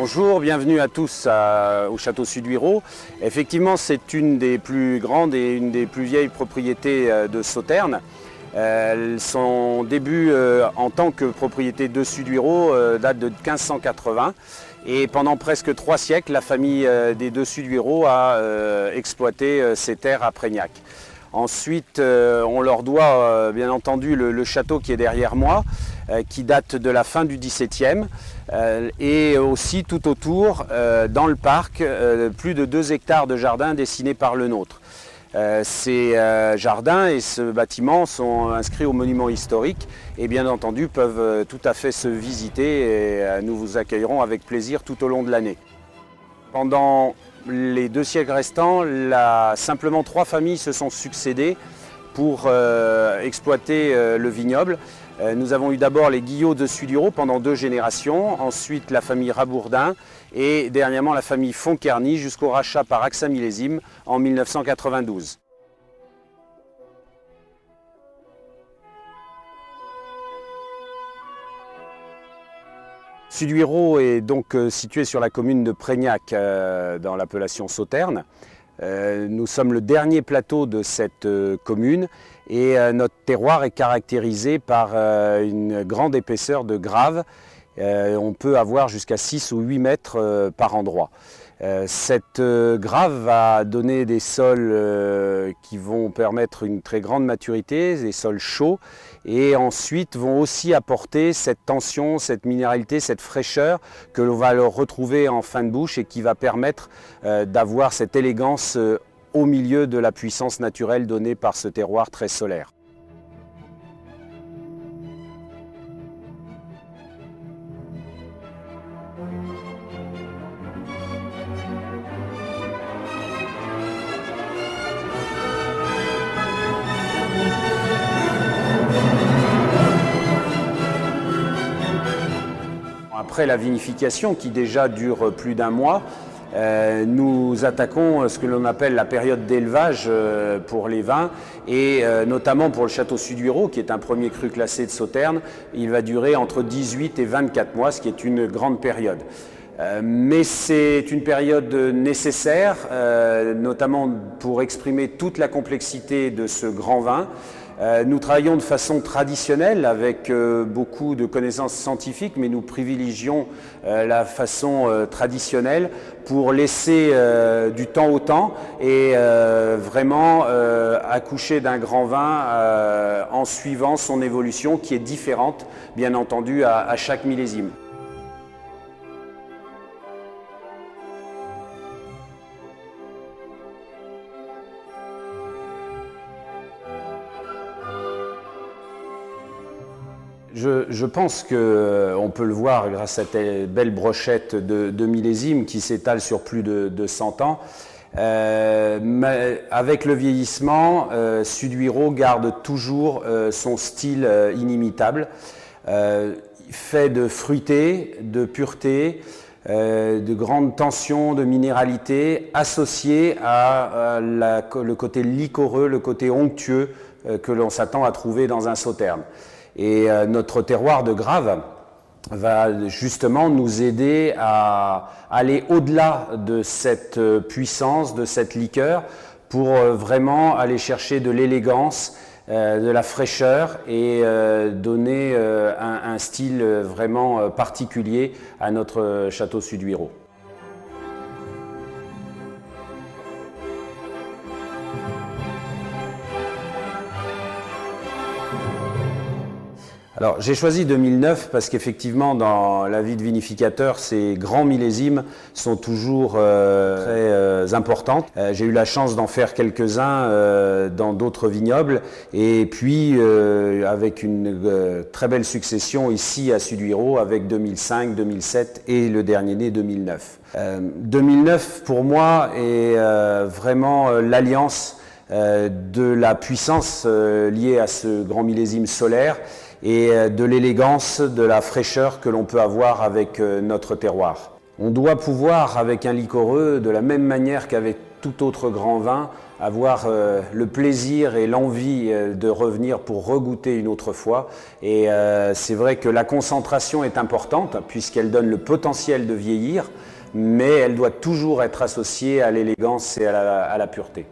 Bonjour, bienvenue à tous au Château Suduiraut. Effectivement, c'est une des plus grandes et une des plus vieilles propriétés de Sauternes. Son début en tant que propriété de Suduiraut date de 1580 et pendant presque 3 siècles, la famille des de Suduiraut a exploité ces terres à Prégnac. Ensuite, on leur doit bien entendu le château qui est derrière moi, qui date de la fin du XVIIe, et aussi tout autour, dans le parc, plus de 2 hectares de jardin dessinés par le nôtre. Ces jardins et ce bâtiment sont inscrits au monument historique et bien entendu peuvent tout à fait se visiter et nous vous accueillerons avec plaisir tout au long de l'année. Pendant les 2 siècles restants, simplement 3 familles se sont succédées pour exploiter le vignoble. Nous avons eu d'abord les Guillot de Suduiraut pendant 2 générations, ensuite la famille Rabourdin et dernièrement la famille Foncarny jusqu'au rachat par AXA Millésime en 1992. Suduiraut est donc situé sur la commune de Prégnac dans l'appellation Sauternes. Nous sommes le dernier plateau de cette commune et notre terroir est caractérisé par une grande épaisseur de graves. On peut avoir jusqu'à 6 ou 8 mètres par endroit. Cette grave va donner des sols qui vont permettre une très grande maturité, des sols chauds, et ensuite vont aussi apporter cette tension, cette minéralité, cette fraîcheur que l'on va retrouver en fin de bouche et qui va permettre d'avoir cette élégance au milieu de la puissance naturelle donnée par ce terroir très solaire. Après la vinification qui déjà dure plus d'1 mois, nous attaquons ce que l'on appelle la période d'élevage pour les vins et notamment pour le Château Suduiraut qui est un premier cru classé de Sauternes. Il va durer entre 18 et 24 mois, ce qui est une grande période. Mais c'est une période nécessaire, notamment pour exprimer toute la complexité de ce grand vin. Nous travaillons de façon traditionnelle avec beaucoup de connaissances scientifiques, mais nous privilégions la façon traditionnelle pour laisser du temps au temps et vraiment accoucher d'un grand vin en suivant son évolution qui est différente, bien entendu, à chaque millésime. Je pense qu'on peut le voir grâce à cette belle brochette de millésimes qui s'étale sur plus de 100 ans. Avec le vieillissement, Suduiraut garde toujours son style inimitable, fait de fruité, de pureté, de grande tension, de minéralité, associé à le côté liquoreux, le côté onctueux que l'on s'attend à trouver dans un Sauternes. Et notre terroir de Graves va justement nous aider à aller au-delà de cette puissance, de cette liqueur, pour vraiment aller chercher de l'élégance, de la fraîcheur et donner un style vraiment particulier à notre Château Suduiraut. Alors j'ai choisi 2009 parce qu'effectivement dans la vie de vinificateur, ces grands millésimes sont toujours très importants. J'ai eu la chance d'en faire quelques-uns dans d'autres vignobles et puis avec une très belle succession ici à Suduiraut avec 2005, 2007 et le dernier né 2009. 2009 pour moi est vraiment l'alliance de la puissance liée à ce grand millésime solaire et de l'élégance, de la fraîcheur que l'on peut avoir avec notre terroir. On doit pouvoir, avec un liquoreux, de la même manière qu'avec tout autre grand vin, avoir le plaisir et l'envie de revenir pour regoûter une autre fois. Et c'est vrai que la concentration est importante puisqu'elle donne le potentiel de vieillir, mais elle doit toujours être associée à l'élégance et à la pureté.